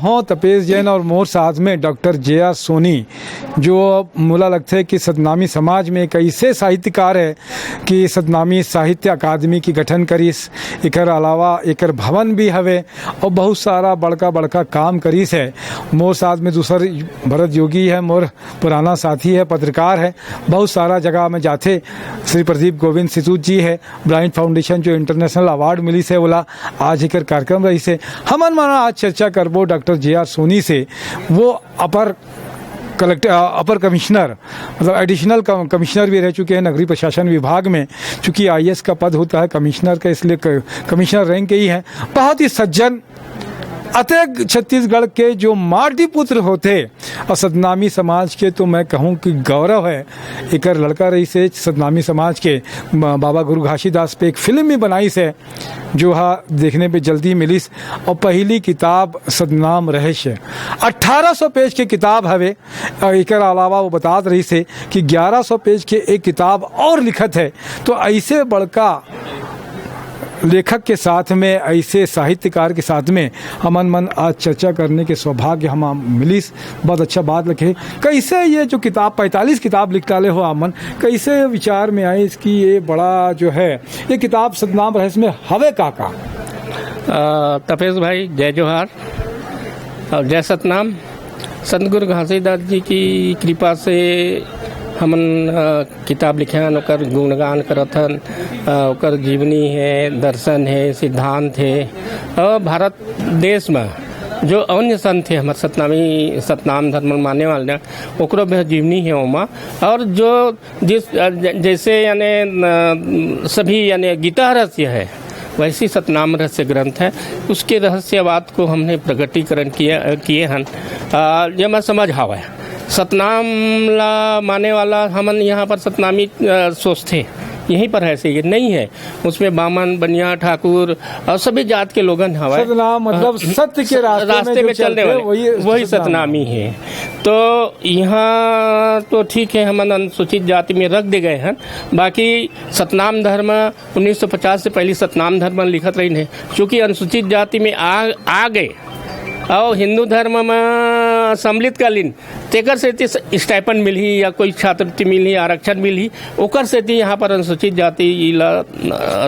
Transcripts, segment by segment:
हों तपेश जैन और मोर साथ में डॉक्टर जे.आर. सोनी, जो मुला लगता है कि सतनामी समाज में एक ऐसे साहित्यकार है कि सतनामी साहित्य अकादमी की गठन करीस, एकर अलावा एकर भवन भी हवे और बहुत सारा बड़का बड़का काम करीस है। मोर साथ में दूसर भरत योगी है, मोर पुराना साथी है, पत्रकार है, बहुत सारा जगह में जाते। श्री प्रदीप गोविंद सितूत जी है, ब्राइट फाउंडेशन जो इंटरनेशनल अवार्ड मिली से बोला आज एक कार्यक्रम रही से। हमन माना आज चर्चा करबो डॉक्टर जे.आर. सोनी से। वो अपर कमिश्नर मतलब एडिशनल कमिश्नर भी रह चुके हैं नगरीय प्रशासन विभाग में, चूँकि आईएएस का पद होता है कमिश्नर का, इसलिए कमिश्नर रैंक के ही हैं। बहुत ही सज्जन अतः छत्तीसगढ़ के जो माटी पुत्र होते और सतनामी समाज के, तो मैं कहूँ कि गौरव है। एक लड़का रही से सतनामी समाज के बाबा गुरु घासीदास पे एक फिल्म भी बनाई से, जो देखने पे जल्दी मिलिस। और पहली किताब सतनाम रहस्य 1800 पेज की किताब हवे। एक अलावा वो बतात रही से कि 1100 पेज के एक किताब और लिखत है। तो ऐसे बड़का लेखक के साथ में, ऐसे साहित्यकार के साथ में हमन मन आज चर्चा करने के सौभाग्य हम मिलिस। बहुत अच्छा बात लिखे। कैसे ये जो किताब 45 किताब लिख डाले हो आमन, कैसे विचार में आए इसकी ये बड़ा जो है ये किताब सतनाम रहस्य में हवे काका? तपेश भाई जय जोहार और जय सतनाम। संत गुरु घासीदास जी की कृपा से हमन किताब लिखे हन, ओकर गुणगान करत हन। ओकर जीवनी है, दर्शन है, सिद्धांत है। और भारत देश में जो अन्य संत थे हमारे सतनाम धर्म मानने वाले, ओकरो भी जीवनी है ओमा। और जो जैसे यानी सभी यानी गीता रहस्य है, वैसी सतनाम रहस्य ग्रंथ है। उसके रहस्यवाद को हमने प्रकटीकरण किए हन। ये मैं समझ हावा है सतनाम ला माने वाला हमन यहाँ पर सतनामी सोचते यहीं पर है, से ये नहीं है। उसमें बामन, बनिया, ठाकुर और सभी जात के लोगन हवा। सतनाम मतलब सत्य के रास्ते में चलने वाले वही सतनामी है। तो यहाँ तो ठीक है, हमन अनुसूचित जाति में रख दे गए हैं। बाकी सतनाम धर्म 1950 से पहले सतनाम धर्म लिखत रही है, क्योंकि अनुसूचित जाति में आ गए और हिंदू धर्म में सम्मिलित कालीन तेकर से स्टाइपन मिली या कोई छात्रवृत्ति मिली, आरक्षण मिली, ओकर से यहाँ पर अनुसूचित जाति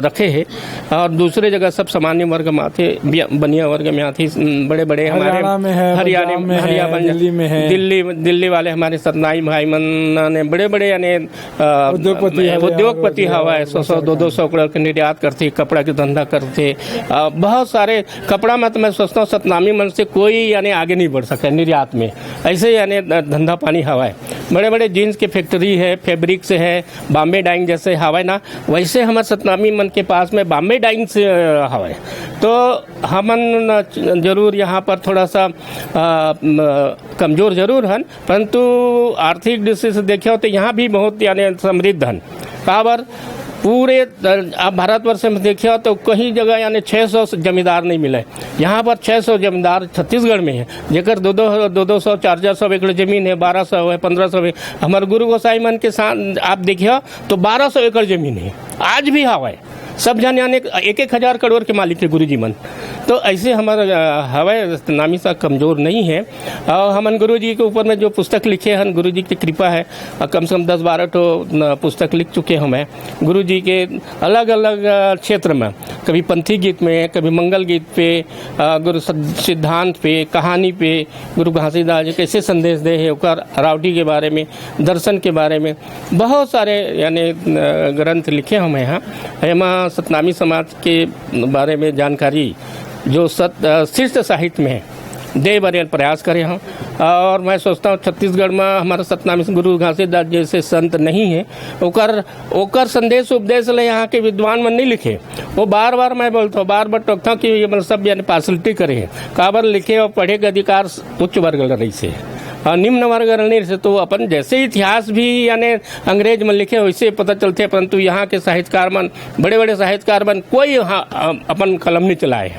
रखे है। और दूसरे जगह सब सामान्य वर्ग में आते, बनिया वर्ग में आते। बड़े बड़े हमारे हरियाणा में, दिल्ली वाले हमारे सतनाई भाई मन ने बड़े बड़े यानी उद्योगपति हवा है। 100 200 करोड़ के निर्यात करते, कपड़ा के धंधा करते। बहुत सारे कपड़ा में तो मैं सोचता हूँ सतनामी मन से कोई यानी आगे नहीं बढ़ सका निर्यात में। ऐसे यानी धंधा पानी हवा है। बड़े बड़े जीन्स के फैक्ट्री है, फैब्रिक से है, बॉम्बे डाइंग जैसे हवा है ना, वैसे हमारे सतनामी मन के पास में बॉम्बे डाइंग से हवा है। तो हमन जरूर यहाँ पर थोड़ा सा कमजोर जरूर हन, परंतु आर्थिक दृष्टि से देखे तो यहाँ भी बहुत यानी समृद्ध हन। काबर पूरे आप भारतवर्ष में देखिए तो कहीं जगह यानी 600 जमींदार नहीं मिले। यहाँ पर 600 जमींदार छत्तीसगढ़ में है, जेकर 200 400 एकड़ जमीन है, 1200 है, 1500 है। हमारे गुरु गोसाई मन के साथ आप देखिए तो 1200 एकड़ जमीन है, आज भी हवा है। सब जन यानी 1,000 करोड़ के मालिक है गुरुजी मन। तो ऐसे हमारा हवाई नामी सा कमज़ोर नहीं है। और हमन गुरु जी के ऊपर में जो पुस्तक लिखे हैं, गुरु जी की कृपा है, कम से कम 10-12 तो पुस्तक लिख चुके हम हैं गुरु जी के अलग अलग क्षेत्र में। कभी पंथी गीत में, कभी मंगल गीत पे, गुरु सिद्धांत पे, कहानी पे, गुरु घासीदास जी कैसे संदेश दे है, ओकर रावटी के बारे में, दर्शन के बारे में बहुत सारे यानी ग्रंथ लिखे हम यहाँ। एमा सतनामी समाज के बारे में जानकारी जो शीर्ष साहित्य में है दे बरे प्रयास करे हम। और मैं सोचता हूँ छत्तीसगढ़ में हमारा सतनामी गुरु घासीदास जैसे संत नहीं है। ओकर संदेश उपदेश ले यहाँ के विद्वान मन नहीं लिखे। वो बार बार मैं बोलता हूँ, बार बार टोकता हूँ कि ये सब यानी पार्सलिटी करे हैं। काबर लिखे और पढ़े के अधिकार उच्च वर्ग रही से और निम्न वर्ग रहने से तो अपन जैसे इतिहास भी यानी अंग्रेज में लिखे वैसे पता चलते। परंतु यहाँ के साहित्यकार मन, बड़े बड़े साहित्यकार मन कोई अपन कलम नहीं चलाए।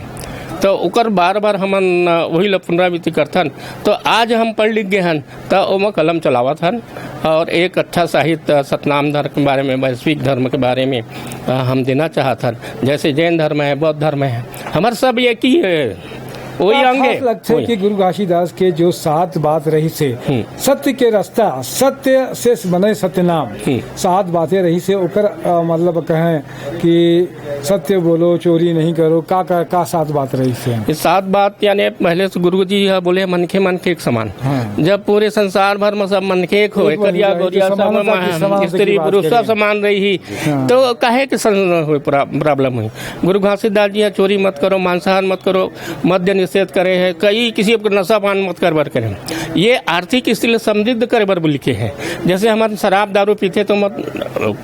तो ओकर बार बार हमन वही ला पुनरावृत्ति करथन। तो आज हम पढ़ लिख गए हन तो ओमा कलम चलावत हन और एक अच्छा साहित्य सतनाम धर्म के बारे में, वैश्विक धर्म के बारे में हम देना चाहत हन। जैसे जैन धर्म है, बौद्ध धर्म है, हमारे सब एक ही है। वही अंग है। लगता है कि गुरु घासीदास के जो 7 बात रही से सत्य के रास्ता, सत्य से बने सत्यनाम, 7 बातें रही से ओकर मतलब कहें कि सत्य बोलो, चोरी नहीं करो, का 7 बात रही से। ये 7 बात यानी पहले से गुरु जी बोले मनखे मनखे एक समान। जब पूरे संसार भर में सब मनखे एक हो, करिया गोरिया सब स्त्री पुरुष सब समान रही, तो काहे के प्रॉब्लम हुई। गुरु घासीदास जी चोरी मत करो, मांसाहार मत करो, मद्य निषेध करे है, कई किसी को नशा पान मत कर बर करें। ये आर्थिक स्थिति समृद्ध करे बर लिखे हैं। जैसे हमारे शराब दारू पीते तो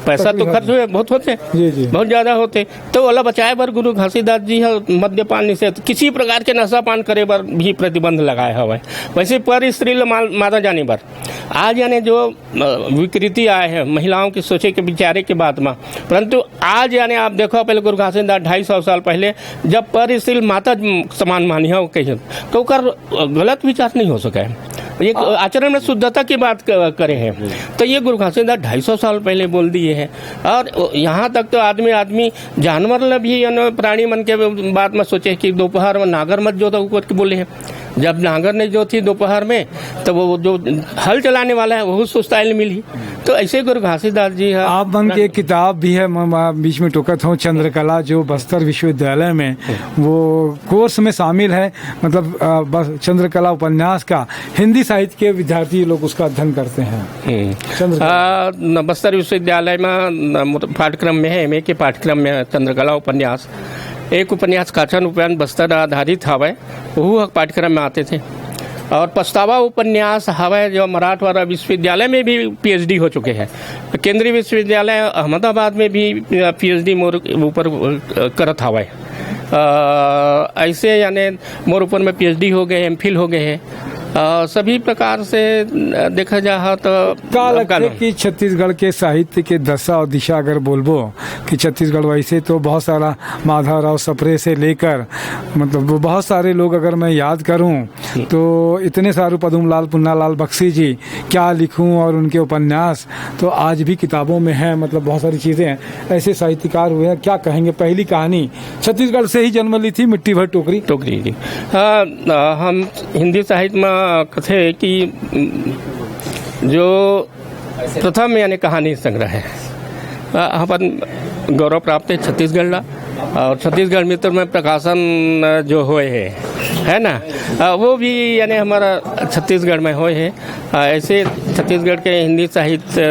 पैसा तो खर्च हुए बहुत होते, बहुत ज्यादा होते, तो वाला बचाए बर गुरु घासीदास जी मद्यपान निषेध, किसी प्रकार के नशा पान करे बर भी प्रतिबंध लगाया हुआ है। वैसे पर स्त्री माता जाने बर आज यानी जो विकृति आए हैं महिलाओं की सोचे के विचारे के बाद में, परंतु आज यानी आप देखो पहले गुरु घासीदास 250 साल पहले जब पर स्त्री माता समान मानिया कही तो गलत विचार नहीं हो सका है। एक आचरण में शुद्धता की बात करे हैं, तो ये गुरु घासीदास 250 साल पहले बोल दिए हैं। और यहाँ तक तो आदमी जानवर भी प्राणी मन के बात में सोचे कि दोपहर में नागर मत जो तो बोले हैं। जब नागर ने जो थी दोपहर में, तो वो जो हल चलाने वाला है वो सुस्ताइल मिली। तो ऐसे गुरु घासीदास जी है। आप मन की एक किताब भी है, बीच में टोकत हूँ, चंद्रकला, जो बस्तर विश्वविद्यालय में वो कोर्स में शामिल है। मतलब चंद्रकला उपन्यास का हिंदी साहित्य के विद्यार्थी लोग उसका अध्ययन करते हैं। बस्तर विश्वविद्यालय में पाठ्यक्रम में है, MA के पाठ्यक्रम में चंद्रकला उपन्यास, एक उपन्यास काचन उपन्यास बस्तर आधारित हवा, वो पाठ्यक्रम में आते थे। और पछतावा उपन्यास हवा जो मराठवाड़ा विश्वविद्यालय में भी PhD हो चुके हैं। केंद्रीय विश्वविद्यालय अहमदाबाद में भी PhD मोर ऊपर करत हवा। ऐसे यानी मोर ऊपर में PhD हो गए, MPhil हो गए हैं। सभी प्रकार से देखा जाए तो का लगता है कि छत्तीसगढ़ के साहित्य के दशा और दिशा अगर बोलबो कि छत्तीसगढ़ वैसे तो बहुत सारा माधवराव सप्रे से लेकर मतलब बहुत सारे लोग अगर मैं याद करूं तो इतने सारे पद्मलाल पुन्नालाल बख्शी जी क्या लिखूं, और उनके उपन्यास तो आज भी किताबों में है। मतलब बहुत सारी चीज़ें हैं, ऐसे साहित्यकार हुए हैं। क्या कहेंगे, पहली कहानी छत्तीसगढ़ से ही जन्म ली थी, मिट्टी भर टोकरी जी। हम हिंदी साहित्य में कथे कि जो प्रथम यानी कहानी संग्रह है अपन गौरव प्राप्त है छत्तीसगढ़, और छत्तीसगढ़ मित्र में प्रकाशन जो हुए है ना, वो भी यानी हमारा छत्तीसगढ़ में हुए है। ऐसे छत्तीसगढ़ के हिंदी साहित्य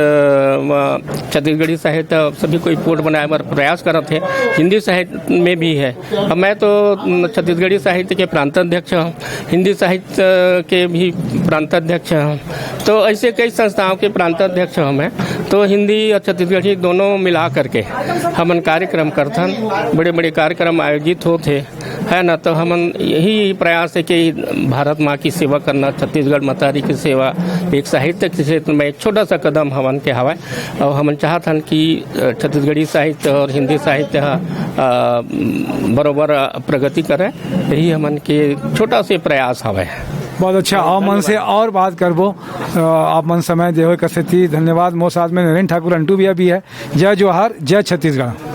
छत्तीसगढ़ी साहित्य सभी को रिपोर्ट बनाए पर प्रयास कर रहे थे। हिंदी साहित्य में भी है। मैं तो छत्तीसगढ़ी साहित्य के प्रांताध्यक्ष हूँ, हिंदी साहित्य के भी प्रांताध्यक्ष हूँ, तो ऐसे कई संस्थाओं के प्रांताध्यक्ष हूँ मैं। तो हिंदी और छत्तीसगढ़ी दोनों मिला करके हमन कार्यक्रम करथन, बड़े बड़े कार्यक्रम आयोजित होते है ना। तो हमन यही प्रयास है कि भारत माँ की सेवा करना, छत्तीसगढ़ मातारी की सेवा एक साहित्य के क्षेत्र में एक छोटा सा कदम हमन के हवा। और हमन चाहतन कि छत्तीसगढ़ी साहित्य और हिंदी साहित्य बरोबर प्रगति करे, यही हमन के छोटा से प्रयास हवा। बहुत अच्छा। आप मन से और बात करबो, आप मन समय देवे कसती। धन्यवाद। मोर साथ में नरेंद्र ठाकुर अंटू भी है। जय जोहार, जय छत्तीसगढ़।